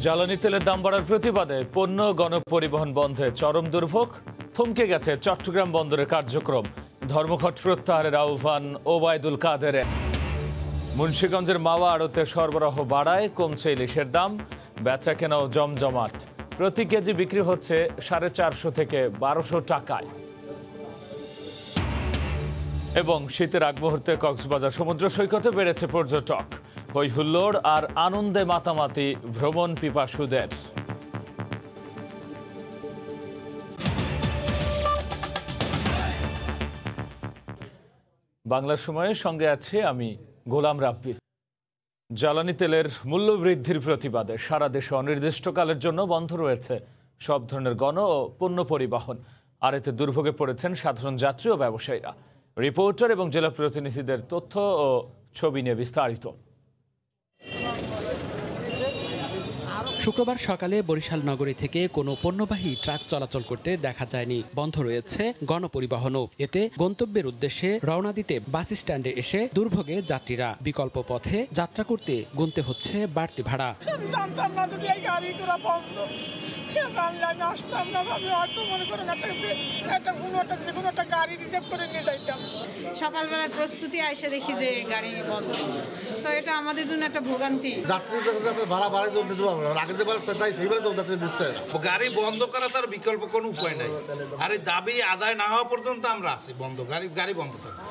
জ্বালানি তেলের দাম বাড়ার প্রতিবাদে পণ্য গণপরিবহন বন্ধে চরম দুর্ভোগ। থমকে গেছে চট্টগ্রাম বন্দরের কার্যক্রম। ধর্মঘট প্রত্যাহারের আহ্বান ওবায়দুল কাদেরের। মুন্সিগঞ্জের মাওয়া আড়তে সরবরাহ বাড়ায়, কমছে ইলিশের দাম। বেচা কেনাও জমজমাট। প্রতি কেজি বিক্রি হচ্ছে 450 থেকে 1200 টাকায়। এবং শীতের আগ মুহূর্তে কক্সবাজার সমুদ্র সৈকতে বেড়েছে পর্যটক। হই হুল্লোড় আর আনন্দে মাতামাতি ভ্রমণ পিপাসুদের। বাংলার সময়ের সঙ্গে আছে আমি গোলাম রাব্বি। জ্বালানি তেলের মূল্য বৃদ্ধির প্রতিবাদে সারা দেশে অনির্দিষ্টকালের জন্য বন্ধ রয়েছে সব ধরনের গণ ও পণ্য পরিবহন। আর এতে দুর্ভোগে পড়েছেন সাধারণ যাত্রী ও ব্যবসায়ীরা। রিপোর্টার এবং জেলা প্রতিনিধিদের তথ্য ও ছবি নিয়ে বিস্তারিত। শুক্রবার সকালে বরিশাল নগরী থেকে কোনো পণ্যবাহী ট্রাক চলাচল করতে দেখা যায়নি। বন্ধ রয়েছে গণপরিবহনও। এতে গন্তব্যের উদ্দেশ্যে রওনা দিতে বাস স্ট্যান্ডে এসে দুর্ভোগে যাত্রীরা। বিকল্প পথে যাত্রা করতে গুনতে হচ্ছে বাড়তি ভাড়া। সকালবেলার প্রস্তুতি আইসে দেখি যে গাড়ি বন্ধ, তো এটা আমাদের জন্য একটা ভোগান্তি। গাড়ি বন্ধ করা ছাড়া বিকল্প কোনো উপায় নাই। আর দাবি আদায় না হওয়া পর্যন্ত আমরা আছি বন্ধ, গাড়ি বন্ধ থাকবে।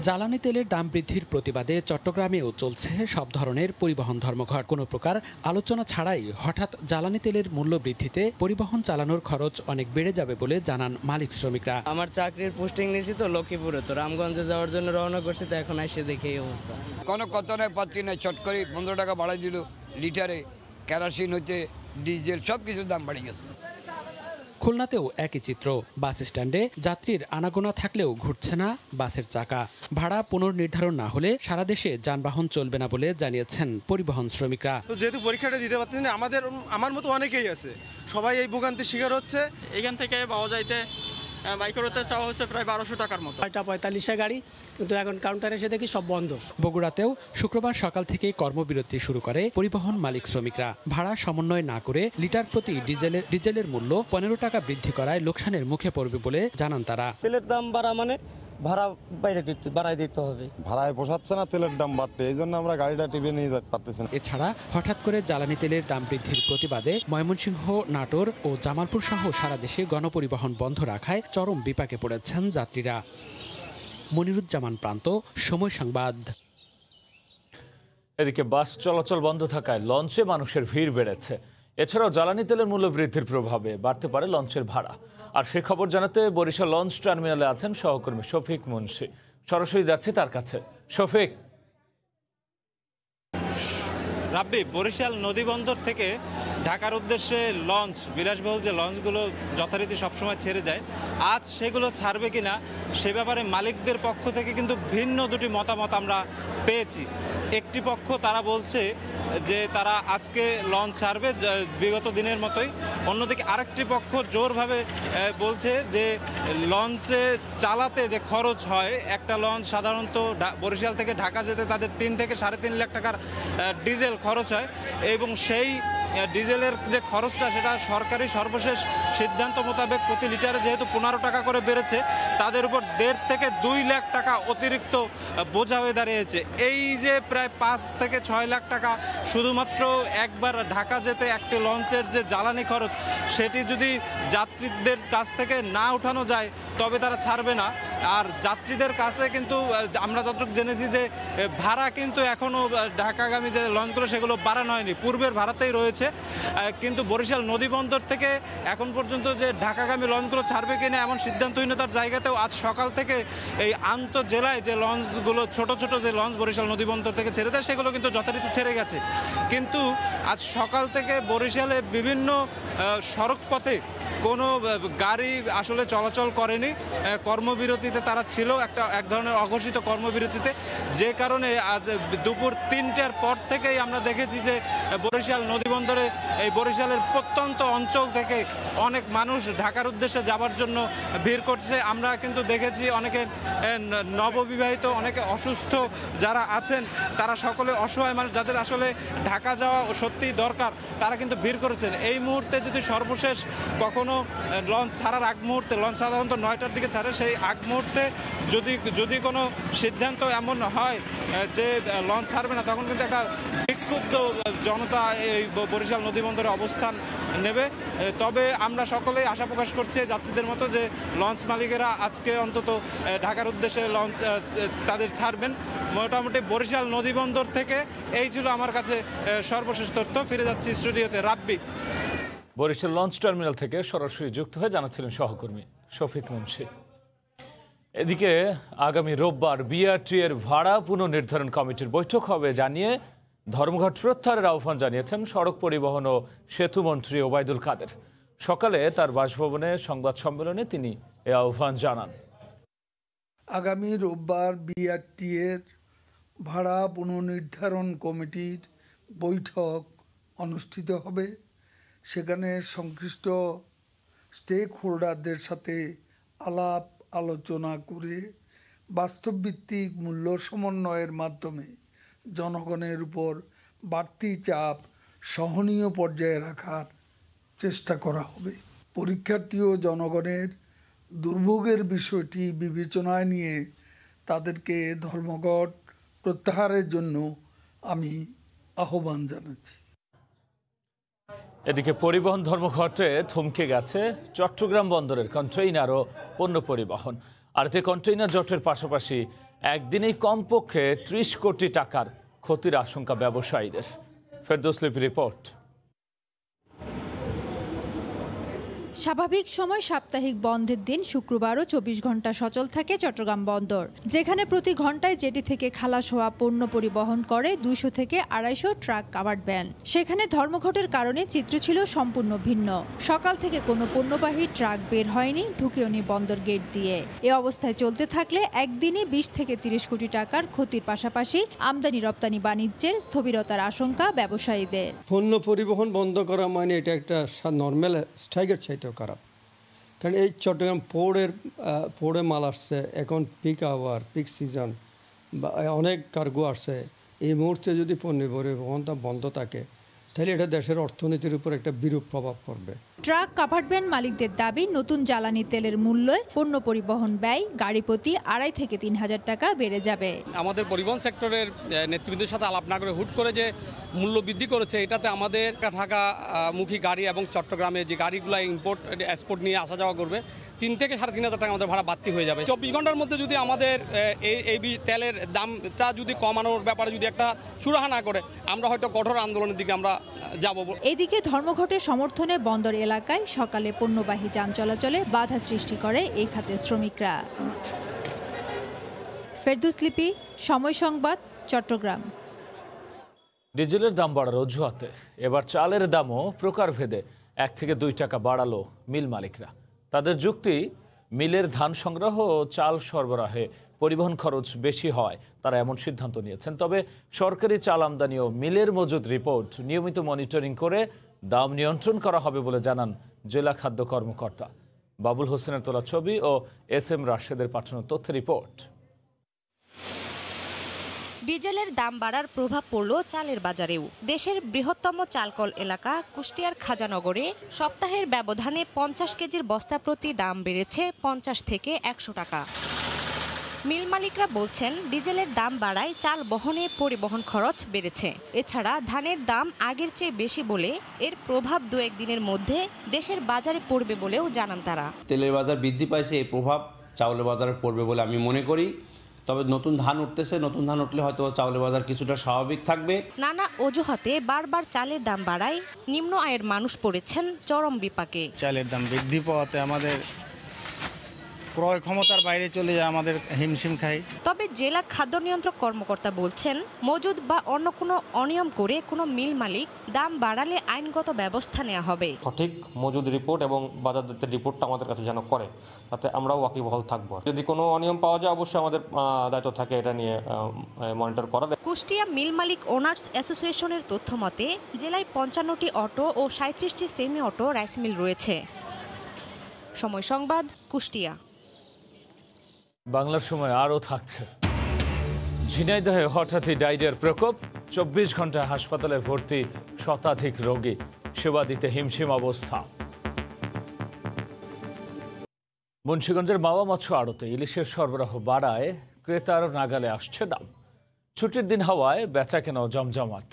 জ্বালানি তেলের দাম বৃদ্ধির প্রতিবাদে চট্টগ্রামেও চলছে সব ধরনের পরিবহন ধর্মঘট। কোনো প্রকার আলোচনা ছাড়াই হঠাৎ জ্বালানি তেলের মূল্য বৃদ্ধিতে পরিবহন চালানোর খরচ অনেক বেড়ে যাবে বলে জানান মালিক শ্রমিকরা। আমার চাকরির পোস্টিং নিয়েছি তো লক্ষ্মীপুরে, তো রামগঞ্জে যাওয়ার জন্য রওনা করছি, তো এখন এসে দেখে এই অবস্থা। কোনো কথা নয়, পাচ্ছি না। চট করে 15 টাকা বাড়াই দিল লিটারে। কেরোসিন হইতে ডিজেল সব কিছুর দাম বাড়ি গেছে। খুলনাতেও একই চিত্র। বাস স্ট্যান্ডে যাত্রীর আনাগোনা থাকলেও ঘুরছে না বাসের চাকা। ভাড়া পুনর্নির্ধারণ না হলে সারা দেশে যানবাহন চলবে না বলে জানিয়েছেন পরিবহন শ্রমিকরা। যেহেতু পরীক্ষাটা দিতে পারতেন না, আমার মতো অনেকেই আছে, সবাই এই ভোগান্তির শিকার হচ্ছে। এখান থেকে পাওয়া যাইতে বাইকেরতে চাওয়া হচ্ছে প্রায় 1200 টাকার মতো। 45 গাড়ি, কিন্তু এখন কাউন্টারে এসে দেখি সব বন্ধ। বগুড়াতেও শুক্রবার সকাল থেকে কর্মবিরতি শুরু করে পরিবহন মালিক শ্রমিকরা। ভাড়া সমন্বয় না করে লিটার প্রতি ডিজেলের মূল্য 15 টাকা বৃদ্ধি করায় লোকসানের মুখে পড়বে বলে জানান তারা। তেলের দাম বাড়া মানে ভাড়া বাড়াই দিতে হবে। ভাড়ায় পোষাচ্ছে না তেলের দাম বাড়তে, এই জন্য আমরা গাড়িটা টিপে নিয়ে যেতে পারতেছি না। এছাড়া হঠাৎ করে জ্বালানি তেলের দাম বৃদ্ধির প্রতিবাদে ময়মনসিংহ, নাটোর ও জামালপুর সহ সারা দেশে গণপরিবহন বন্ধ রাখায় চরম বিপাকে পড়েছেন যাত্রীরা। মনিরুজ্জামান প্রান্ত, সময় সংবাদ। এদিকে বাস চলাচল বন্ধ থাকায় লঞ্চে মানুষের ভিড় বেড়েছে। এছাড়াও জ্বালানি তেলের মূল্য বৃদ্ধির প্রভাবে বাড়তে পারে লঞ্চের ভাড়া। আর সে খবর জানাতে বরিশাল লঞ্চ টার্মিনালে আছেন সহকর্মী শফিক মুন্সি। সরাসরি যাচ্ছে তার কাছে। শফিক। রাব্বি, বরিশাল নদীবন্দর থেকে ঢাকার উদ্দেশ্যে লঞ্চ, বিলাসবহুল যে লঞ্চগুলো যথারীতি সবসময় ছেড়ে যায়, আজ সেগুলো ছাড়বে কিনা সে ব্যাপারে মালিকদের পক্ষ থেকে কিন্তু ভিন্ন দুটি মতামত আমরা পেয়েছি। একটি পক্ষ তারা বলছে যে তারা আজকে লঞ্চ ছাড়বে বিগত দিনের মতোই। অন্যদিকে আরেকটি পক্ষ জোরভাবে বলছে যে লঞ্চে চালাতে যে খরচ হয়, একটা লঞ্চ সাধারণত বরিশাল থেকে ঢাকা যেতে তাদের 3 থেকে 3.5 লাখ টাকার ডিজেল খরচ হয়, এবং সেই ডিজেলের যে খরচটা সেটা সরকারি সর্বশেষ সিদ্ধান্ত মোতাবেক প্রতি লিটারে যেহেতু 15 টাকা করে বেড়েছে, তাদের উপর 1.5 থেকে 2 লাখ টাকা অতিরিক্ত বোঝা হয়ে দাঁড়িয়েছে। এই যে প্রায় 5 থেকে 6 লাখ টাকা শুধুমাত্র একবার ঢাকা যেতে একটি লঞ্চের যে জ্বালানি খরচ, সেটি যদি যাত্রীদের কাছ থেকে না উঠানো যায় তবে তারা ছাড়বে না। আর যাত্রীদের কাছে কিন্তু আমরা যতটুকু জেনেছি যে ভাড়া কিন্তু এখনও ঢাকাগামী যে লঞ্চগুলো সেগুলো বাড়ানো হয়নি, পূর্বের ভাড়াতেই রয়েছে। কিন্তু বরিশাল নদীবন্দর থেকে এখন পর্যন্ত যে ঢাকাগামী লঞ্চগুলো ছাড়বে কিনা এমন সিদ্ধান্তহীনতার জায়গাতেও আজ সকাল থেকে এই আন্তঃজেলায় যে লঞ্চগুলো, ছোট ছোট যে লঞ্চ বরিশাল নদীবন্দর থেকে ছেড়ে যায়, সেগুলো কিন্তু যথারীতি ছেড়ে গেছে। কিন্তু আজ সকাল থেকে বরিশালে বিভিন্ন সড়ক পথে কোনো গাড়ি আসলে চলাচল করেনি। কর্মবিরতিতে তারা ছিল, এক ধরনের অঘোষিত কর্মবিরতিতে, যে কারণে আজ দুপুর 3টার পর থেকেই আমরা দেখেছি যে বরিশাল নদীবন্দরে এই বরিশালের প্রত্যন্ত অঞ্চল থেকে অনেক মানুষ ঢাকার উদ্দেশ্যে যাবার জন্য ভিড় করছে। আমরা কিন্তু দেখেছি অনেকে নববিবাহিত, অনেকে অসুস্থ যারা আছেন তারা সকলে অসহায় মানুষ, যাদের আসলে ঢাকা যাওয়া সত্যিই দরকার, তারা কিন্তু ভিড় করেছেন। এই মুহূর্তে যদি সর্বশেষ কখনো লঞ্চ ছাড়ার আগ মুহূর্তে, লঞ্চ সাধারণত 9টার দিকে ছাড়ে, সেই আগ মুহূর্তে যদি কোনো সিদ্ধান্ত এমন হয় যে লঞ্চ ছাড়বে না, তখন কিন্তু একটা বিক্ষুব্ধ জনতা এই বরিশাল নদীবন্দরে অবস্থান নেবে। তবে আমরা সকলেই আশা প্রকাশ করছি যাত্রীদের মতো যে লঞ্চ মালিকেরা আজকে অন্তত ঢাকার উদ্দেশ্যে লঞ্চ তাদের ছাড়বেন। মোটামুটি বরিশাল নদীবন্দর থেকে এই ছিল আমার কাছে সর্বশেষ তথ্য। ফিরে যাচ্ছি স্টুডিওতে। রাব্বি। বরিশাল লঞ্চ টার্মিনাল থেকে সরাসরি যুক্ত হয়ে জানাচ্ছিলেন সহকর্মী শফিক মুন্সি। এদিকে আগামী রোববার বিআরটি এর ভাড়া পুনর্নির্ধারণ কমিটির বৈঠক হবে জানিয়ে ধর্মঘট প্রত্যাহারের আহ্বান জানিয়েছেন সড়ক পরিবহন ও সেতু মন্ত্রী ওবায়দুল কাদের। সকালে তার বাসভবনে সংবাদ সম্মেলনে তিনি এ আহ্বান জানান। আগামী রোববার বিআরটি এর ভাড়া পুনর্নির্ধারণ কমিটির বৈঠক অনুষ্ঠিত হবে। সেখানে সংশ্লিষ্ট স্টেক হোল্ডারদের সাথে আলাপ আলোচনা করে বাস্তবভিত্তিক মূল্য সমন্বয়ের মাধ্যমে জনগণের উপর বাড়তি চাপ সহনীয় পর্যায়ে রাখার চেষ্টা করা হবে। পরীক্ষার্থী ও জনগণের দুর্ভোগের বিষয়টি বিবেচনায় নিয়ে তাদেরকে ধর্মঘট প্রত্যাহারের জন্য আমি আহ্বান জানাচ্ছি। এদিকে পরিবহন ধর্মঘটে থমকে গেছে চট্টগ্রাম বন্দরের কন্টেইনার ও পণ্য পরিবহন। আর এতে কন্টেইনার জটের পাশাপাশি একদিনেই কমপক্ষে 30 কোটি টাকার ক্ষতির আশঙ্কা ব্যবসায়ীদের। ফেরদৌস লিপি রিপোর্ট। স্বাভাবিক সময় সাপ্তাহিক বন্ধের দিন শুক্রবারও 24 ঘন্টা সচল থাকে চট্টগ্রাম বন্দর, যেখানে প্রতি ঘন্টায় জেটি থেকে খালাস হওয়া পণ্য পরিবহন করে 200 থেকে 250 ট্রাক কাভার্ড ভ্যান। সেখানে ধর্মঘটের কারণে চিত্র ছিল সম্পূর্ণ ভিন্ন। সকাল থেকে কোনো পণ্যবাহী ট্রাক বের হয়নি, ঢুকেওনি বন্দর গেট দিয়ে। এ অবস্থায় চলতে থাকলে একদিনে 20 থেকে 30 কোটি টাকার ক্ষতির পাশাপাশি আমদানি রপ্তানি বাণিজ্যের স্থবিরতার আশঙ্কা ব্যবসায়ীদের। পণ্য পরিবহন বন্ধ করা মানে এটা একটা নর্মাল স্ট্রাইকের চাইতে খারাপ। কারণ এই চট্টগ্রাম পোর্টে মাল আসছে, এখন পিক আওয়ার, পিক সিজন বা অনেক কার্গো আসছে। এই মুহূর্তে যদি পণ্য পরিবহনটা বন্ধ থাকে তাহলে এটা দেশের অর্থনীতির উপর একটা বিরূপ প্রভাব পড়বে। ট্রাক কাভার্ড ভ্যান মালিকদের দাবি, নতুন জ্বালানি তেলের মূল্যে পণ্য পরিবহন ব্যয় গাড়ি প্রতি 2,500 থেকে 3,000 টাকা বেড়ে যাবে। আমাদের পরিবহন সেক্টরের নেতৃবৃন্দের সাথে আলাপ না করে হুট করে যে মূল্য বৃদ্ধি করেছে, এটাতে আমাদের ঢাকামুখী গাড়ি এবং চট্টগ্রামে যে গাড়িগুলো ইম্পোর্ট এক্সপোর্ট নিয়ে আসা যাওয়া করবে 3 থেকে 3,500 টাকা আমাদের ভাড়া বাড়তি হয়ে যাবে। 24 ঘন্টার মধ্যে যদি আমাদের এই তেলের দামটা যদি কমানোর ব্যাপারে যদি একটা সুরাহা না করে, আমরা হয়তো কঠোর আন্দোলনের দিকে আমরা যাব। এদিকে ধর্মঘটের সমর্থনে বন্দর এলাকায় সকালে পণ্যবাহী যান চলাচলে বাধা সৃষ্টি করে এই খাতের শ্রমিকরা। ফেরদৌস লিপি, সময় সংবাদ, চট্টগ্রাম। ডিজেলের দাম বাড়ার অজুহাতে এবার চালের দামও প্রকারভেদে 1 থেকে 2 টাকা বাড়ালো মিল মালিকরা। তাদের যুক্তি, মিলের ধান সংগ্রহ ও চাল সরবরাহে পরিবহন খরচ বেশি হয়, তারা এমন সিদ্ধান্ত নিয়েছেন। তবে সরকারি চাল আমদানি ও মিলের মজুদ রিপোর্ট নিয়মিত মনিটরিং করে দাম নিয়ন্ত্রণ করা হবে বলে জানান জেলা খাদ্য কর্মকর্তা। বাবুল হোসেনের তোলা ছবি ও SM রাশেদের পাঠানো তথ্য রিপোর্ট। ডিজেলের দাম বাড়ার প্রভাব পড়ল চালের বাজারেও। দেশের বৃহত্তম চালকল এলাকা কুষ্টিয়ার খাজানগরে সপ্তাহের ব্যবধানে 50 কেজির বস্তা প্রতি দাম বেড়েছে 50 থেকে 100 টাকা। মিল মালিকরা বলছেন, ডিজেলের দাম বাড়ায় চাল বহনে পরিবহন খরচ বেড়েছে। এছাড়া ধানের দাম আগের চেয়ে বেশি বলে এর প্রভাব 2-1 দিনের মধ্যে দেশের বাজারে পড়বে বলেও জানান তারা। তেলের বাজার বৃদ্ধি পাইছে, এই প্রভাব চাউলের বাজারে পড়বে বলে আমি মনে করি। তবে নতুন ধান উঠতেছে, নতুন ধান উঠলে হয়তো চাউলের বাজার কিছুটা স্বাভাবিক থাকবে। নানা অজুহাতে বারবার চালের দাম বাড়ায় নিম্ন আয়ের মানুষ পড়েছেন চরম বিপাকে। চালের দাম বৃদ্ধি পাওয়াতে আমাদের ক্রয় ক্ষমতার বাইরে চলে যায়, আমাদের হিমশিম খাই। তবে জেলা খাদ্য নিয়ন্ত্রক কর্মকর্তা বলছেন, মজুদ বা অন্য কোনো অনিয়ম করে কোনো মিল মালিক দাম বাড়ালে আইনগত ব্যবস্থা নেওয়া হবে। সঠিক মজুদ রিপোর্ট এবং বাজারদত্তের রিপোর্টটা আমাদের কাছে যেন করে, তাতে আমরাও ওয়াকিবহাল থাকবো। যদি কোনো অনিয়ম পাওয়া যায় অবশ্যই আমাদের দায়িত্ব থাকে এটা নিয়ে মনিটর করা। কুষ্টিয়া মিল মালিক ওনার্স অ্যাসোসিয়েশনের তথ্য মতে জেলায় 55টি অটো ও 37টি সেমি অটো রাইস মিল রয়েছে। সময় সংবাদ, কুষ্টিয়া। বাংলার সময় আরও থাকছে। ঝিনাইদহে হঠাৎই ডায়রিয়ার প্রকোপ, 24 ঘন্টা হাসপাতালে ভর্তি শতাধিক রোগী, সেবা দিতে হিমশিম অবস্থা। মুন্সিগঞ্জের মাওয়া মৎস্য আড়তে ইলিশের সরবরাহ বাড়ায় ক্রেতার নাগালে আসছে দাম। ছুটির দিন হওয়ায় বেচা কেনাও জমজমাট।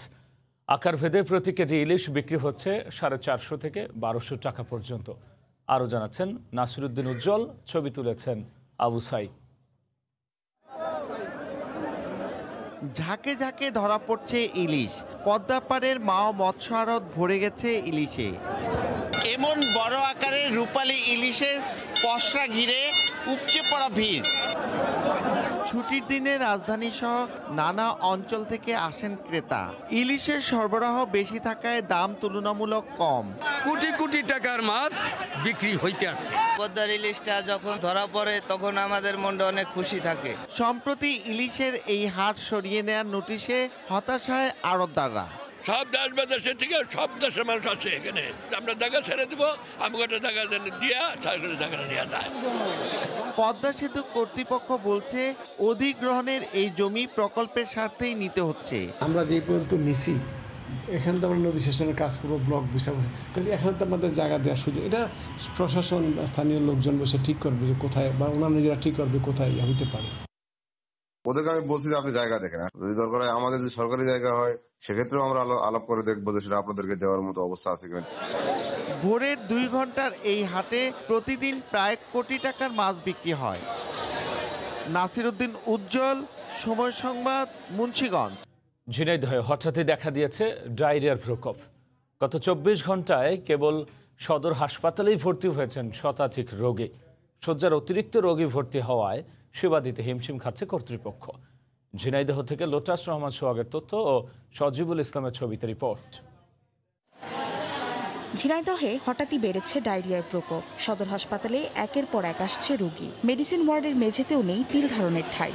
আকার ভেদে প্রতি কেজি ইলিশ বিক্রি হচ্ছে 450 থেকে 1200 টাকা পর্যন্ত। আরও জানাচ্ছেন নাসিরুদ্দিন উজ্জ্বল, ছবি তুলেছেন আবু সাইদ। ঝাঁকে ঝাঁকে ধরা পড়ছে ইলিশ, পদ্মাপাড়ের মাও মৎস্য আড়ত ভরে গেছে ইলিশে। এমন বড় আকারের রূপালী ইলিশের পসরা ঘিরে উপচে পড়া ভিড়। ছুটির দিনে রাজধানী সহ নানা অঞ্চল থেকে আসেন ক্রেতা। ইলিশের সরবরাহ বেশি থাকায় দাম তুলনামূলক কম। কোটি কোটি টাকার মাছ বিক্রি হইতে আছে। পদ্মার ইলিশটা যখন ধরা পড়ে তখন আমাদের মনটা অনেক খুশি থাকে। সম্প্রতি ইলিশের এই হাট সরিয়ে নেওয়ার নোটিশে হতাশায় আড়তদাররা। সব দেশ বিদেশের থেকে সব দেশের মানুষ আছে এখানে, আমরা জায়গা ছেড়ে দেবো, আমাকে জায়গা দিয়া জায়গাটা নেওয়া যায়। পদ্মা সেতু কর্তৃপক্ষ বলছে অধিগ্রহণের এই জমি প্রকল্পের স্বার্থেই নিতে হচ্ছে। আমরা যে পর্যন্ত নিছি এখানে তো আমরা নদী শাসনের কাজ করবো, ব্লক হিসাবে, এখানে তো আমাদের জায়গা দেওয়ার সুযোগ, এটা প্রশাসন স্থানীয় লোকজন বসে ঠিক করবে যে কোথায়, বা ওনারা নিজেরা ঠিক করবে কোথায় হইতে পারে। ওদেরকে আমি বলছি যে আপনি জায়গা দেখেন, যদি দরকার হয় আমাদের যদি সরকারি জায়গা হয় সেক্ষেত্রেও আমরা আলাপ করে দেখবো যে সেটা আপনাদেরকে দেওয়ার মতো অবস্থা আছে কিনা। ভোরের 2 ঘন্টার এই হাটে প্রতিদিন প্রায় কোটি টাকার মাছ বিক্রি হয়। নাসিরুদ্দিন উজ্জ্বল, সময় সংবাদ, মুন্সিগঞ্জ। ঝিনাইদহে হঠাৎই দেখা দিয়েছে ডায়রিয়ার প্রকোপ। গত 24 ঘন্টায় কেবল সদর হাসপাতালেই ভর্তি হয়েছেন শতাধিক রোগী। শয্যার অতিরিক্ত রোগী ভর্তি হওয়ায় সেবা দিতে হিমশিম খাচ্ছে কর্তৃপক্ষ। ঝিনাইদহ থেকে লোটাস রহমান সোহাগের তথ্য ও সজিবুল ইসলামের ছবিতে রিপোর্ট। ঝিনাইদহে হঠাৎই বেড়েছে ডায়রিয়ার প্রকোপ। সদর হাসপাতালে একের পর এক আসছে রোগী। মেডিসিন ওয়ার্ডের মেঝেতেও নেই তিল ধারণের ঠাঁই।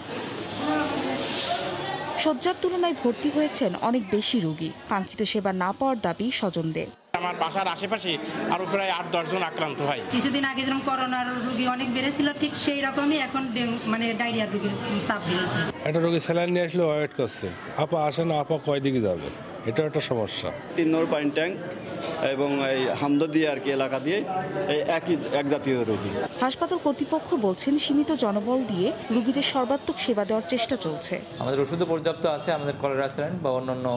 শয্যার তুলনায় ভর্তি হয়েছেন অনেক বেশি রোগী। কাঙ্ক্ষিত সেবা না পাওয়ার দাবি স্বজনদের। আমার বাসার আশেপাশে আরো প্রায় 8-10 জন আক্রান্ত হয়। কিছুদিন আগে যেরকম করোনার রোগী অনেক বেড়েছিল, ঠিক সেই রকমই এখন ডায়রিয়ার রোগীর চাপ বেড়েছে। একটা রোগী স্যালাইন নিয়ে আসলে ওয়েট করছে, আপা আসে না, আপা কয় দিকে যাবে, এটা একটা সমস্যা। 3 নম্বর পয়েন্ট ট্যাঙ্ক এবং এই হামদর্দি আর কি এলাকা দিয়ে এই এক জাতীয় রোগী। হাসপাতাল কর্তৃপক্ষ বলছেন সীমিত জনবল দিয়ে রোগীদের সর্বাত্মক সেবা দেওয়ার চেষ্টা চলছে। আমাদের ওষুধও পর্যাপ্ত আছে, আমাদের কলেরা স্যালাইন বা অন্যান্য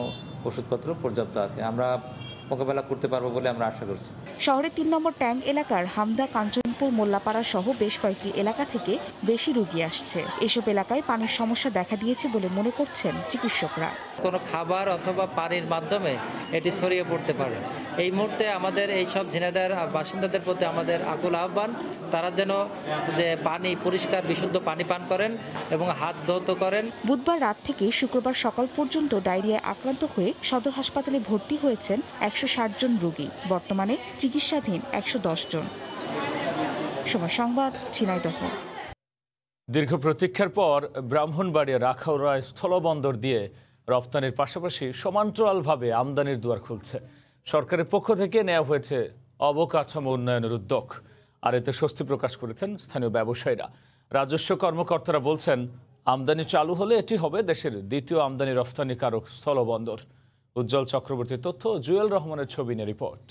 ওষুধপত্র পর্যাপ্ত আছে, আমরা মোকাবেলা করতে পারবো বলে আমরা আশা করছি। শহরের 3 নম্বর ট্যাঙ্ক এলাকার হামদা, কাঞ্চনপুর, মোল্লাপাড়া সহ বেশ কয়েকটি এলাকা থেকে বেশি রোগী আসছে। এসব এলাকায় পানির সমস্যা দেখা দিয়েছে বলে মনে করছেন চিকিৎসকরা। কোনো খাবার অথবা পানির মাধ্যমে এটি ছড়িয়ে পড়তে পারে। এই মুহূর্তে আমাদের এই সব ঝিনাইদহের বাসিন্দাদের প্রতি আমাদের আকুল আহ্বান, তারা যেন যে পানি পরিষ্কার বিশুদ্ধ পানি পান করেন এবং হাত ধৌত করেন। বুধবার রাত থেকে শুক্রবার সকাল পর্যন্ত ডায়রিয়ায় আক্রান্ত হয়ে সদর হাসপাতালে ভর্তি হয়েছেন 160 জন রোগী। বর্তমানে চিকিৎসাধীন 110 জন। সময় সংবাদ, ঝিনাইদহ। দীর্ঘ প্রতীক্ষার পর ব্রাহ্মণবাড়িয়ার আখাউড়ায় স্থলবন্দর দিয়ে রপ্তানির পাশাপাশি সমান্তরালভাবে আমদানির দুয়ার খুলছে। সরকারের পক্ষ থেকে নেওয়া হয়েছে অবকাঠামো উন্নয়নের উদ্যোগ, আর এতে স্বস্তি প্রকাশ করেছেন স্থানীয় ব্যবসায়ীরা। রাজস্ব কর্মকর্তারা বলছেন, আমদানি চালু হলে এটি হবে দেশের দ্বিতীয় আমদানি রফতানিকারক স্থলবন্দর। উজ্জ্বল চক্রবর্তীর তথ্য, জুয়েল রহমানের ছবি নিয়ে রিপোর্ট।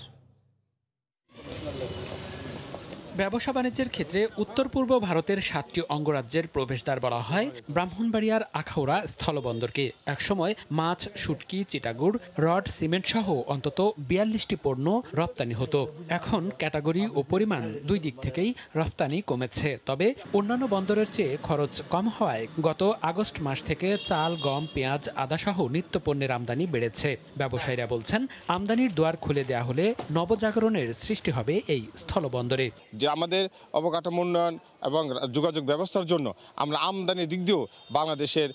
ব্যবসা বাণিজ্যের ক্ষেত্রে উত্তর পূর্ব ভারতের 7টি অঙ্গরাজ্যের প্রবেশদ্বার বলা হয় ব্রাহ্মণবাড়িয়ার আখাউড়া স্থলবন্দরকে। একসময় মাছ, শুটকি, চিটাগুড়, রড, সিমেন্ট সহ অন্তত 42টি পণ্য রপ্তানি হতো। এখন ক্যাটাগরি ও পরিমাণ দুই দিক থেকেই রপ্তানি কমেছে। তবে অন্যান্য বন্দরের চেয়ে খরচ কম হওয়ায় গত আগস্ট মাস থেকে চাল, গম, পেঁয়াজ, আদা সহ নিত্য পণ্যের আমদানি বেড়েছে। ব্যবসায়ীরা বলছেন, আমদানির দুয়ার খুলে দেয়া হলে নবজাগরণের সৃষ্টি হবে এই স্থলবন্দরে। যে আমাদের অবকাঠামো উন্নয়ন এবং যোগাযোগ ব্যবস্থার জন্য আমরা আমদানির দিক দিয়েও বাংলাদেশের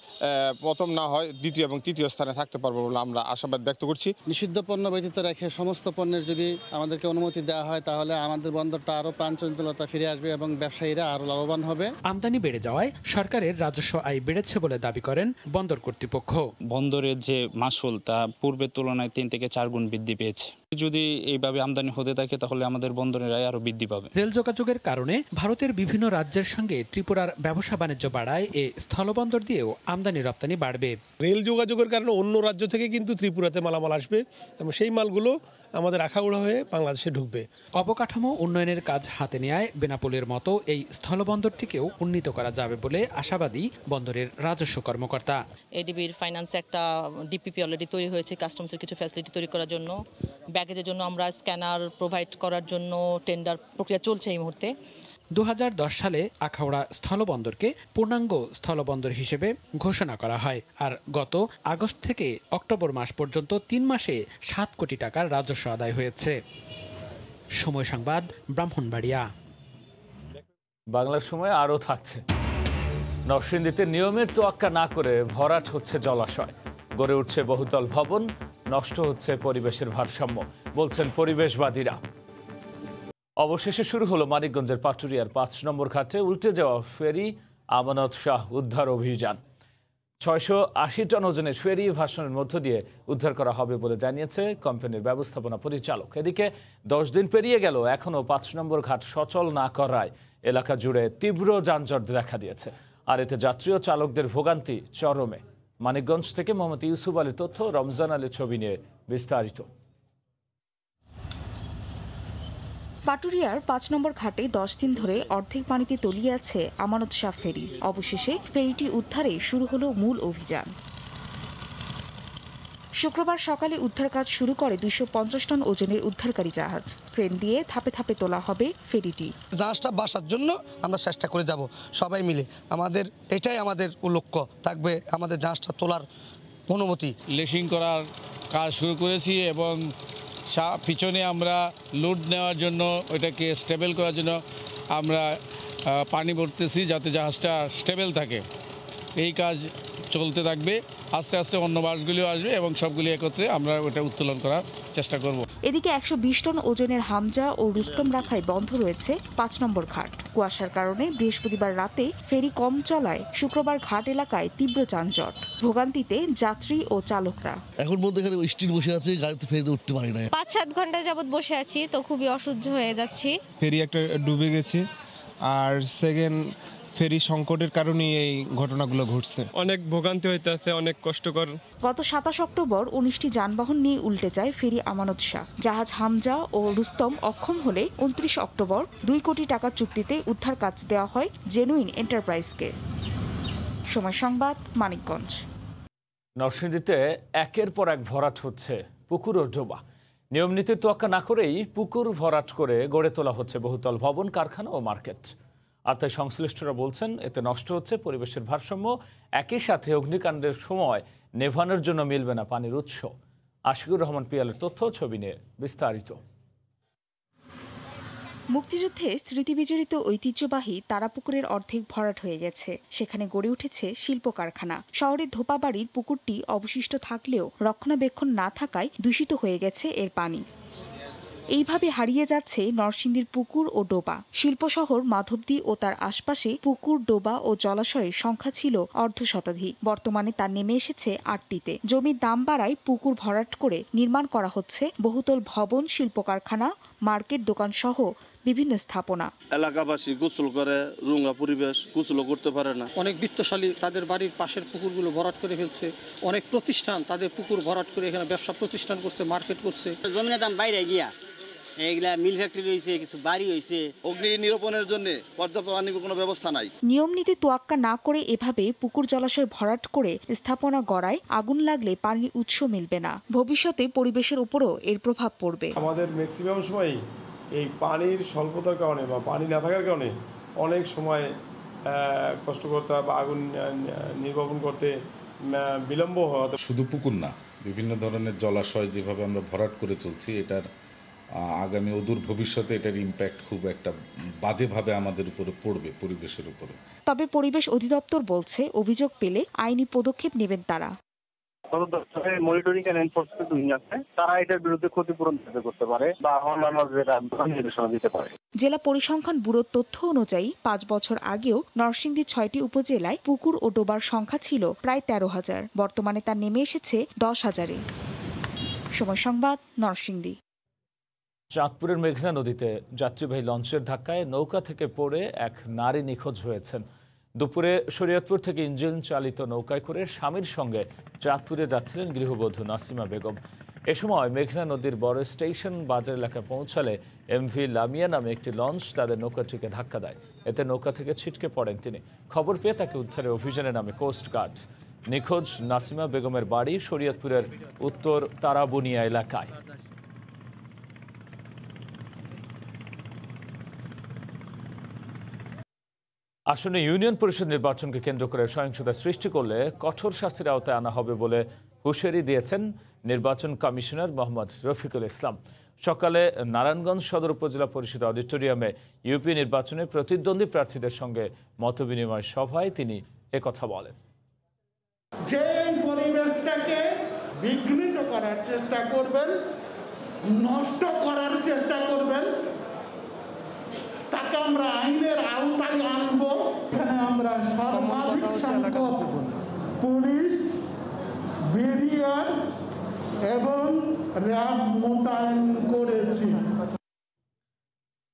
প্রথম না হয় দ্বিতীয় এবং তৃতীয় স্থানে থাকতে পারবো বলে আমরা আশাবাদ ব্যক্ত করছি। নিষিদ্ধ পণ্য ব্যতীত রেখে সমস্ত পণ্যের যদি আমাদেরকে অনুমতি দেওয়া হয় তাহলে আমাদের বন্দরটা আরও প্রাণচঞ্চলতা ফিরে আসবে এবং ব্যবসায়ীরা আরও লাভবান হবে। আমদানি বেড়ে যাওয়ায় সরকারের রাজস্ব আয় বেড়েছে বলে দাবি করেন বন্দর কর্তৃপক্ষ। বন্দরের যে মাসুল তা পূর্বের তুলনায় 3 থেকে 4 গুণ বৃদ্ধি পেয়েছে। যদি এইভাবে আমদানি হতে থাকে তাহলে আমাদের বন্দরের আয় আরও বৃদ্ধি পাবে। রেল যোগাযোগের কারণে ভারতের বিভিন্ন রাজ্যের সঙ্গে ত্রিপুরার ব্যবসা বাণিজ্য বাড়ায় এ স্থলবন্দর দিয়েও আমদানি রপ্তানি বাড়বে। রেল যোগাযোগের কারণে অন্য রাজ্য থেকে কিন্তু ত্রিপুরাতে মালামাল আসবে এবং সেই মালগুলো আমাদের আখাউড়া হয়ে বাংলাদেশে ঢুকবে। অবকাঠামো উন্নয়নের কাজ হাতে নেয় বেনাপোলের মতো এই স্থলবন্দরটিকেও উন্নীত করা যাবে বলে আশাবাদী বন্দরের রাজস্ব কর্মকর্তা। এডিবির ফাইন্যান্সে একটা ডিপিপি অলরেডি তৈরি হয়েছে কাস্টমসের কিছু ফ্যাসিলিটি তৈরি করার জন্য। ব্যাগেজের জন্য আমরা স্ক্যানার প্রোভাইড করার জন্য টেন্ডার প্রক্রিয়া চলছে এই মুহূর্তে। 2010 সালে আখাউড়া স্থলবন্দরকে পূর্ণাঙ্গ স্থলবন্দর হিসেবে ঘোষণা করা হয়। আর গত আগস্ট থেকে অক্টোবর মাস পর্যন্ত 3 মাসে 7 কোটি টাকার রাজস্ব আদায় হয়েছে। সময় সংবাদ, ব্রাহ্মণবাড়িয়া। বাংলার সময় আরও থাকছে। নরসিংদীতে নিয়মের তোয়াক্কা না করে ভরাট হচ্ছে জলাশয়, গড়ে উঠছে বহুতল ভবন, নষ্ট হচ্ছে পরিবেশের ভারসাম্য, বলছেন পরিবেশবাদীরা। অবশেষে শুরু হলো মানিকগঞ্জের পাটুরিয়ার 5 নম্বর ঘাটে উল্টে যাওয়া ফেরি আমানত শাহ উদ্ধার অভিযান। 680 টন ওজনের ফেরি ভাসনের মধ্য দিয়ে উদ্ধার করা হবে বলে জানিয়েছে কোম্পানির ব্যবস্থাপনা পরিচালক। এদিকে 10 দিন পেরিয়ে গেল, এখনও 5 নম্বর ঘাট সচল না করায় এলাকা জুড়ে তীব্র যানজট দেখা দিয়েছে। আর এতে যাত্রী ও চালকদের ভোগান্তি চরমে। মানিকগঞ্জ থেকে মোহাম্মদ ইউসুফ আলীর তথ্য, রমজান আলীর ছবি নিয়ে বিস্তারিত। পাটুরিয়ার 5 নম্বর ঘাটে 10 দিন ধরে অর্ধেক পানিতে তলিয়ে আছে আমানত শাহ ফেরি। অবশেষে ফেরিটি উদ্ধারে শুরু হলো মূল অভিযান। শুক্রবার সকালে উদ্ধার কাজ শুরু করে 250 টন ওজনের উদ্ধারকারী জাহাজ। ক্রেন দিয়ে ধাপে ধাপে তোলা হবে ফেরিটি। জাহাজটা বাসার জন্য আমরা চেষ্টা করে যাব সবাই মিলে। এটাই আমাদের লক্ষ্য থাকবে, আমাদের জাহাজটা তোলার অনুমতি। লেসিং করার কাজ শুরু করেছি এবং পিছনে আমরা লোড নেওয়ার জন্য ওইটাকে স্টেবল করার জন্য আমরা পানি ভরতেছি যাতে জাহাজটা স্টেবল থাকে। এই কাজ চলতে থাকবে, আস্তে আস্তে অন্য বাসগুলিও আসবে এবং সবগুলি একত্রে আমরা ওটা উত্তোলন করার চেষ্টা করব। এদিকে 120 টন ওজনের হামজা ও রুস্তম রাখায় বন্ধ রয়েছে 5 নম্বর ঘাট। কুয়াশার কারণে বৃহস্পতিবার রাতে ফেরি কম চলায় শুক্রবার ঘাট এলাকায় তীব্র যানজট, ভোগান্তিতে যাত্রী ও চালকরা। এখন বলতে এখানে স্টিল বসে আছে, গাড়িতে ফেরিতে উঠতে পারি না। 5-7 ঘন্টা যাবত বসে আছি, তো খুবই অসহ্য হয়ে যাচ্ছি। ফেরি একটা ডুবে গেছে, আর সেকেন্ড ফেরি সংকটের কারণে এই ঘটনাগুলো ঘটছে। অনেক ভোগান্তি হইতেছে, অনেক কষ্টকর। গত 27 অক্টোবর 19টি যানবাহন নিয়ে উল্টে যায় ফেরি আমানত শাহ। জাহাজ হামজা ও রুস্তম অক্ষম হলে 29 অক্টোবর 2 কোটি টাকা চুক্তিতে উদ্ধার কাজ দেওয়া হয় জেনুইন এন্টারপ্রাইজকে। সময় সংবাদ, মানিকগঞ্জ। নরসিংদীতে একের পর এক ভরাট হচ্ছে পুকুর ও ডোবা। নিয়ম নীতির তোয়াক্কা না করেই পুকুর ভরাট করে গড়ে তোলা হচ্ছে বহুতল ভবন, কারখানা ও মার্কেট। আর তাই সংশ্লিষ্টরা বলছেন এতে নষ্ট হচ্ছে পরিবেশের ভারসাম্য। একই সাথে অগ্নিকাণ্ডের সময় নেভানোর জন্য মিলবে না পানির উৎস। আশিকুর রহমান পিয়ালের তথ্য, ছবি নিয়ে বিস্তারিত। মুক্তিযুদ্ধে স্মৃতিবিজড়িত ঐতিহ্যবাহী তারাপুকুরের অর্ধেক ভরাট হয়ে গেছে। সেখানে গড়ে উঠেছে শিল্প কারখানা। শহরের ধোপাবাড়ির পুকুরটি অবশিষ্ট থাকলেও রক্ষণাবেক্ষণ না থাকায় দূষিত হয়ে গেছে এর পানি। এইভাবে হারিয়ে যাচ্ছে নরসিংদীর পুকুর ও ডোবা। শিল্প শহর মাধবদী ও তার আশপাশে পুকুর, ডোবা ও জলাশয়ের সংখ্যা ছিল অর্ধশতাধিক। বর্তমানে তা নেমে এসেছে 8টিতে। জমির দাম বাড়ায় পুকুর ভরাট করে নির্মাণ করা হচ্ছে বহুতল ভবন, শিল্প কারখানা, মার্কেট, দোকান সহ বিভিন্ন স্থাপনা। এলাকাবাসী গোসল করে, রোঙা পরিবেশ, গোসলও করতে পারে না। অনেক বিত্তশালী তাদের বাড়ির পাশের পুকুরগুলো ভরাট করে ফেলছে। অনেক প্রতিষ্ঠান তাদের পুকুর ভরাট করে এখানে ব্যবসা প্রতিষ্ঠান করছে, মার্কেট করছে। জমিনের দাম বাইরে গিয়া এইগুলা মিল ফ্যাক্টরি হয়েছে, কিছু বাড়ি হয়েছে। অগ্নি নিরূপণের জন্য পর্যাপ্ত পানির কোনো ব্যবস্থা নাই। নিয়ম নীতি তোয়াক্কা না করে এভাবে পুকুর জলাশয় ভরাট করে স্থাপনা গড়ায় আগুন লাগলে পানির উৎস মিলবে না। ভবিষ্যতে পরিবেশের উপরও এর প্রভাব পড়বে। আমাদের ম্যাক্সিমাম সময় এই পানির স্বল্পতার কারণে বা পানি না থাকার কারণে অনেক সময় কষ্ট করতে বা আগুন নির্বাপন করতে বিলম্ব হওয়া। শুধু পুকুর না, বিভিন্ন ধরনের জলাশয় যেভাবে আমরা ভরাট করে চলছি, এটার আগামী অদূর ভবিষ্যতে এটার ইম্প্যাক্ট খুব একটা বাজেভাবে আমাদের উপরে পড়বে, পরিবেশের উপরে। তবে পরিবেশ অধিদপ্তর বলছে অভিযোগ পেলে আইনি পদক্ষেপ নেবেন তারা। মনিটরিং এন্ড এনফোর্সমেন্ট উইং আছে, তারা এটার বিরুদ্ধে ক্ষতিপূরণ করতে পারে বা অন্যান্য নির্দেশনা দিতে পারে। জেলা পরিসংখ্যান ব্যুরোর তথ্য অনুযায়ী 5 বছর আগেও নরসিংদী 6টি উপজেলায় পুকুর ও ডোবার সংখ্যা ছিল প্রায় 13,000। বর্তমানে তা নেমে এসেছে 10,000-এ। সময় সংবাদ, নরসিংদী। চাঁদপুরের মেঘনা নদীতে যাত্রীবাহী লঞ্চের ধাক্কায় নৌকা থেকে পড়ে এক নারী নিখোঁজ হয়েছেন। দুপুরে শরীয়তপুর থেকে ইঞ্জিন চালিত নৌকায় করে স্বামীর সঙ্গে চাঁদপুরে যাচ্ছিলেন গৃহবধূ নাসিমা বেগম। এ সময় মেঘনা নদীর বড় স্টেশন বাজার এলাকায় পৌঁছালে এমভি লামিয়া নামে একটি লঞ্চ তাদের নৌকাটিকে ধাক্কা দেয়। এতে নৌকা থেকে ছিটকে পড়েন তিনি। খবর পেয়ে তাকে উদ্ধারের অভিযানে নামে কোস্টগার্ড। নিখোঁজ নাসিমা বেগমের বাড়ি শরীয়তপুরের উত্তর তারাবুনিয়া এলাকায়। আসন্ন ইউনিয়ন পরিষদ নির্বাচনকে কেন্দ্র করে সহিংসতা সৃষ্টি করলে কঠোর শাস্তির আওতায় আনা হবে বলে হুঁশিয়ারি দিয়েছেন নির্বাচন কমিশনার মোহাম্মদ রফিকুল ইসলাম। সকালে নারায়ণগঞ্জ সদর উপজেলা পরিষদ অডিটোরিয়ামে ইউপি নির্বাচনে প্রতিদ্বন্দ্বী প্রার্থীদের সঙ্গে মতবিনিময় সভায় তিনি একথা বলেন। যে পরিবেশটাকে বিঘ্নিত করার চেষ্টা করবেন, নষ্ট করার চেষ্টা করবেন, তাকে আমরা আইনের আওতায় আনব। এখানে আমরা সর্বাধিক সংখ্যক পুলিশ, বিডিআর এবং র্যাব মোতায়েন করেছি।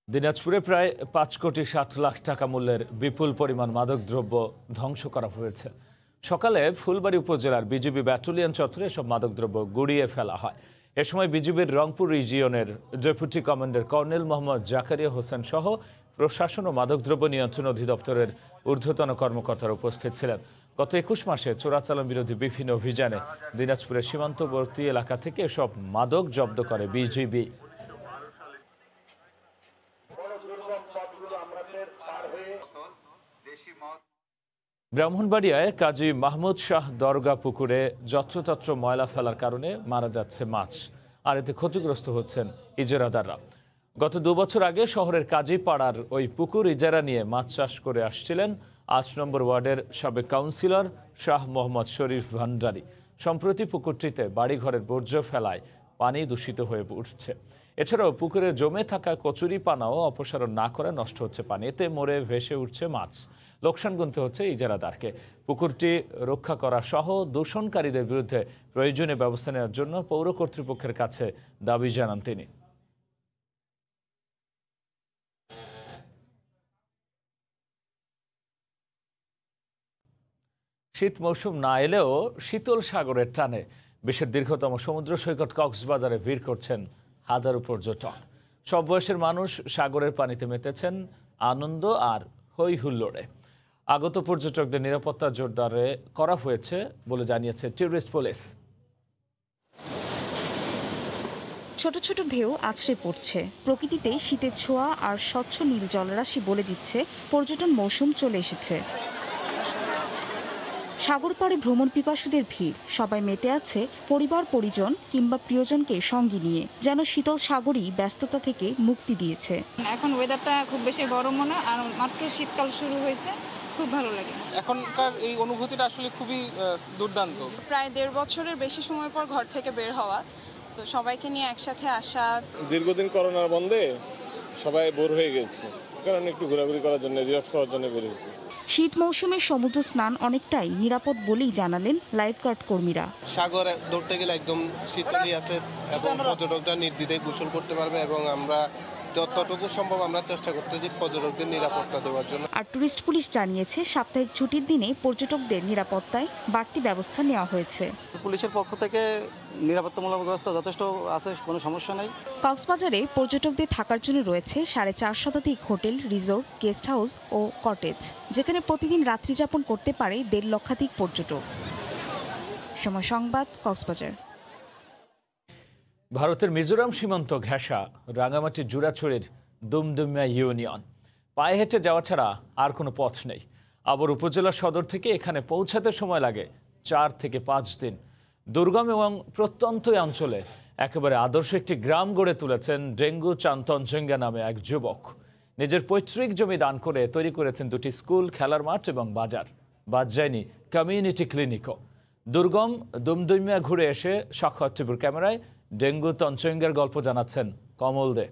দিনাজপুরে প্রায় 5,60,00,000 টাকা মূল্যের বিপুল পরিমাণ মাদকদ্রব্য ধ্বংস করা হয়েছে। সকালে ফুলবাড়ী উপজেলার বিজিবি ব্যাটালিয়ন চত্বরে এসব মাদকদ্রব্য গুড়িয়ে ফেলা হয়। এ সময় বিজিবির রংপুর রিজিয়নের deputy commander colonel Mohammad Zakaria Hossain সহ প্রশাসন ও মাদকদ্রব্য নিয়ন্ত্রণ অধিদপ্তরের ঊর্ধ্বতন কর্মকর্তারা উপস্থিত ছিলেন। গত 21 মাসে চোরাচালান বিরোধী বিভিন্ন অভিযানে দিনাজপুরের সীমান্তবর্তী এলাকা থেকে এসব মাদক জব্দ করে বিজিবি। ব্রাহ্মণবাড়িয়ায় কাজী মাহমুদ শাহ দরগা পুকুরে যত্রতত্র ময়লা ফেলার কারণে মারা যাচ্ছে মাছ, আর এতে ক্ষতিগ্রস্ত হচ্ছেন ইজারাদাররা। গত 2 বছর আগে শহরের কাজীপাড়ার ওই পুকুর ইজারা নিয়ে মাছ চাষ করে আসছিলেন 8 নম্বর ওয়ার্ডের সাবেক কাউন্সিলর শাহ মোহাম্মদ শরীফ ভান্ডারী। সম্প্রতি পুকুরটিতে বাড়িঘরের বর্জ্য ফেলায় পানি দূষিত হয়ে উঠছে। এছাড়াও পুকুরে জমে থাকা কচুরি পানাও অপসারণ না করে নষ্ট হচ্ছে পানি, এতে মরে ভেসে উঠছে মাছ। লোকসান গুনতে হচ্ছে ইজারাদারকে। পুকুরটি রক্ষা করা সহ দূষণকারীদের বিরুদ্ধে প্রয়োজনীয় ব্যবস্থা নেওয়ার জন্য পৌর কর্তৃপক্ষের কাছে দাবি জানান তিনি। শীত মৌসুম না এলেও শীতল সাগরের টানে বিশ্বের দীর্ঘতম সমুদ্র সৈকত কক্সবাজারে ভিড় করছেন হাজারো পর্যটক। সব বয়সের মানুষ সাগরের পানিতে মেতেছেন আনন্দ আর হই হুল্লোড়ে। আগত পর্যটকদের নিরাপত্তা জোরদার করা হয়েছে বলে জানিয়েছে ট্যুরিস্ট পুলিশ। ছোট ছোট ঢেউ আছড়ে পড়ছে, প্রকৃতিতে শীতের ছোঁয়া আর স্বচ্ছ নীল জলরাশি বলে দিচ্ছে পর্যটন মৌসুম চলে এসেছে। সাগর পাড়ে ভ্রমণ পিপাসুদের ভিড়, সবাই মেতে আছে পরিবার পরিজন কিংবা প্রিয়জনকে সঙ্গী নিয়ে, যেন শীতল সাগরই ব্যস্ততা থেকে মুক্তি দিয়েছে। এখন ওয়েদারটা খুব বেশি গরম না, আর মাত্র শীতকাল শুরু হয়েছে, খুব ভালো লাগে। এখনকার এই অনুভূতিটা আসলে খুবই দুর্দান্ত। প্রায় 1.5 বছরের বেশি সময় পর ঘর থেকে বের হওয়া, তো সবাইকে নিয়ে একসাথে আসা। দীর্ঘদিন করোনার বন্ধে সবাই বোর হয়ে গেছে, কারণ একটু ঘোরাঘুরি করার জন্য, রিল্যাক্স হওয়ার জন্য বের হয়েছে। শীত মৌসুমে সমুদ্র স্নান অনেকটাই নিরাপদ বলেই জানালেন লাইফগার্ড কর্মীরা। সাগরে ধরতে গেলে একদম শীতলই আছে এবং পর্যটকরা নির্দ্বিধায় গোসল করতে পারবে, এবং আমরা যতটুকু সম্ভব আমরা চেষ্টা করতেছি পর্যটকদের নিরাপত্তা দেওয়ার জন্য। আর টুরিস্ট পুলিশ জানিয়েছে সাপ্তাহিক ছুটির দিনে পর্যটকদের নিরাপত্তায় বাড়তি ব্যবস্থা নেওয়া হয়েছে। পুলিশের পক্ষ থেকে নিরাপত্তামূলক ব্যবস্থা যথেষ্ট আছে, কোনো সমস্যা নেই। কক্সবাজারে পর্যটকদের থাকার জন্য রয়েছে 4.5 শতাধিক হোটেল, রিসোর্ট, গেস্ট হাউস ও কটেজ, যেখানে প্রতিদিন রাত্রি যাপন করতে পারে 1.5 লক্ষাধিক পর্যটক। সময় সংবাদ, কক্সবাজার। ভারতের মিজোরাম সীমান্ত ঘেঁষা রাঙামাটির জুরাছড়ির দুমদুমিয়া ইউনিয়ন। পায়ে হেঁটে যাওয়া ছাড়া আর কোনো পথ নেই। আবার উপজেলা সদর থেকে এখানে পৌঁছাতে সময় লাগে 4 থেকে 5 দিন। দুর্গম এবং প্রত্যন্ত অঞ্চলে একেবারে আদর্শ একটি গ্রাম গড়ে তুলেছেন ডেঙ্গু চান তঞ্চঙ্গা নামে এক যুবক। নিজের পৈতৃক জমি দান করে তৈরি করেছেন দুটি স্কুল, খেলার মাঠ এবং বাজার। বাদ যায়নি কমিউনিটি ক্লিনিকও। দুর্গম দুমদুমিয়া ঘুরে এসে সাক্ষাৎ টিভির ক্যামেরায় ডেঙ্গু তঞ্চঙ্গার গল্প জানাচ্ছেন কমল দে।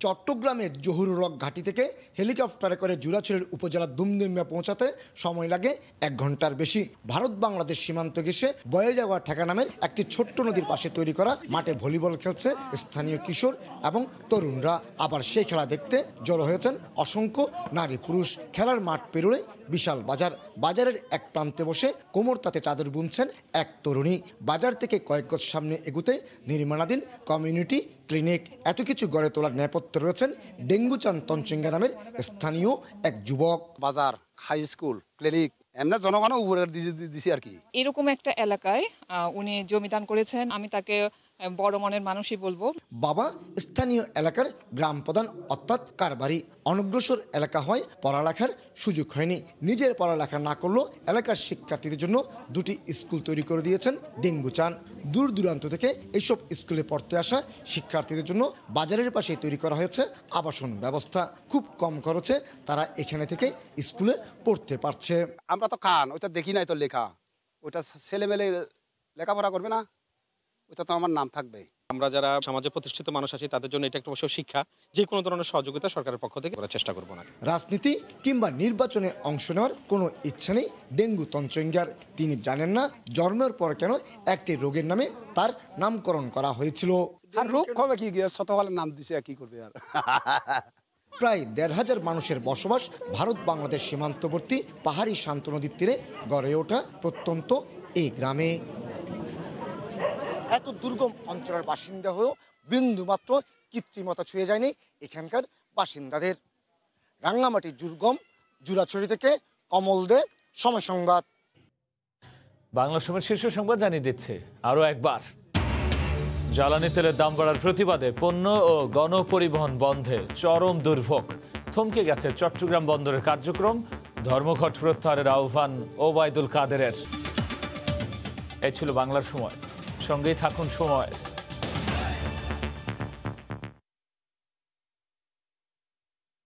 চট্টগ্রামের জহুরুল হক ঘাটি থেকে হেলিকপ্টারে করে জুরাছড়ির উপজেলার দুমদুমিয়া পৌঁছাতে সময় লাগে 1 ঘন্টার বেশি। ভারত বাংলাদেশ সীমান্ত ঘেঁষে বয়ে যাওয়া ঠেকা নামের একটি ছোট্ট নদীর পাশে তৈরি করা মাঠে ভলিবল খেলছে স্থানীয় কিশোর এবং তরুণরা। আবার সেই খেলা দেখতে জড়ো হয়েছেন অসংখ্য নারী পুরুষ। খেলার মাঠ পেরোলে বিশাল বাজার। বাজারের এক প্রান্তে বসে কোমর তাতে চাদর বুনছেন এক তরুণী। বাজার থেকে কয়েক গজ সামনে এগুতে নির্মাণাধীন কমিউনিটি ক্লিনিক। এত কিছু গড়ে তোলার নেপথ্যে রয়েছেন ডেঙ্গু চান তঞ্চঙ্গা নামের স্থানীয় এক যুবক। বাজার, হাই স্কুল, ক্লিনিক এমনি জনগণও উপরে দিছি আর কি। এরকম একটা এলাকায় উনি জমিদান করেছেন, আমি তাকে বড় মনের মানুষই বলবো। বাবা স্থানীয় এলাকার গ্রাম প্রধান অর্থাৎ কারবারি। অনগ্রসর এলাকা হয়, পড়ালেখার সুযোগ হয়নি। নিজের পড়ালেখা না করলেও এলাকার শিক্ষার্থীদের জন্য দুটি স্কুল তৈরি করে দিয়েছেন ডেঙ্গু চান। দূর দূরান্ত থেকে এইসব স্কুলে পড়তে আসা শিক্ষার্থীদের জন্য বাজারের পাশে তৈরি করা হয়েছে আবাসন ব্যবস্থা। খুব কম খরচে তারা এখানে থেকে স্কুলে পড়তে পারছে। আমরা তো খান ওইটা দেখি নাই তো লেখা, ওইটা ছেলেমেলে লেখাপড়া করবে না, ওইটা তো আমার নাম থাকবে। আমরা যারা সমাজে প্রতিষ্ঠিত মানুষ আছি তাদের জন্য এটা একটা অবশ্য শিক্ষা, যে কোনো ধরনের সহযোগিতা সরকারের পক্ষ থেকে করার চেষ্টা করব না। রাজনীতি কিংবা নির্বাচনে অংশ নেওয়ার কোনো ইচ্ছা নেই ডেঙ্গু তঞ্চঙ্গার। তিনি জানেন না জন্মের পর কেন একটি রোগের নামে তার নামকরণ করা হয়েছিল। আর রোগ হবে কি, শতকালের নাম দিছে কি করবে আর। প্রায় 1,500 মানুষের বসবাস ভারত বাংলাদেশ সীমান্তবর্তী পাহাড়ি শান্ত নদীর তীরে গড়ে ওঠা প্রত্যন্ত এই গ্রামে। এত দুর্গম অঞ্চলের বাসিন্দা হয়েও বিন্দুমাত্র কৃত্রিমতা ছুঁয়ে যায়নি এখানকার বাসিন্দাদের। রাঙ্গামাটির দুর্গম জুরাছড়ি থেকে কমল দে, সময় সংবাদ। বাংলা সময়ের শীর্ষ সংবাদ জানিয়ে দিচ্ছে আরও একবার। জ্বালানি তেলের দাম বাড়ার প্রতিবাদে পণ্য ও গণপরিবহন বন্ধে চরম দুর্ভোগ। থমকে গেছে চট্টগ্রাম বন্দরের কার্যক্রম। ধর্মঘট প্রত্যাহারের আহ্বান ওবায়দুল কাদেরের। এই ছিল বাংলার সময়। সঙ্গেই থাকুন সময়।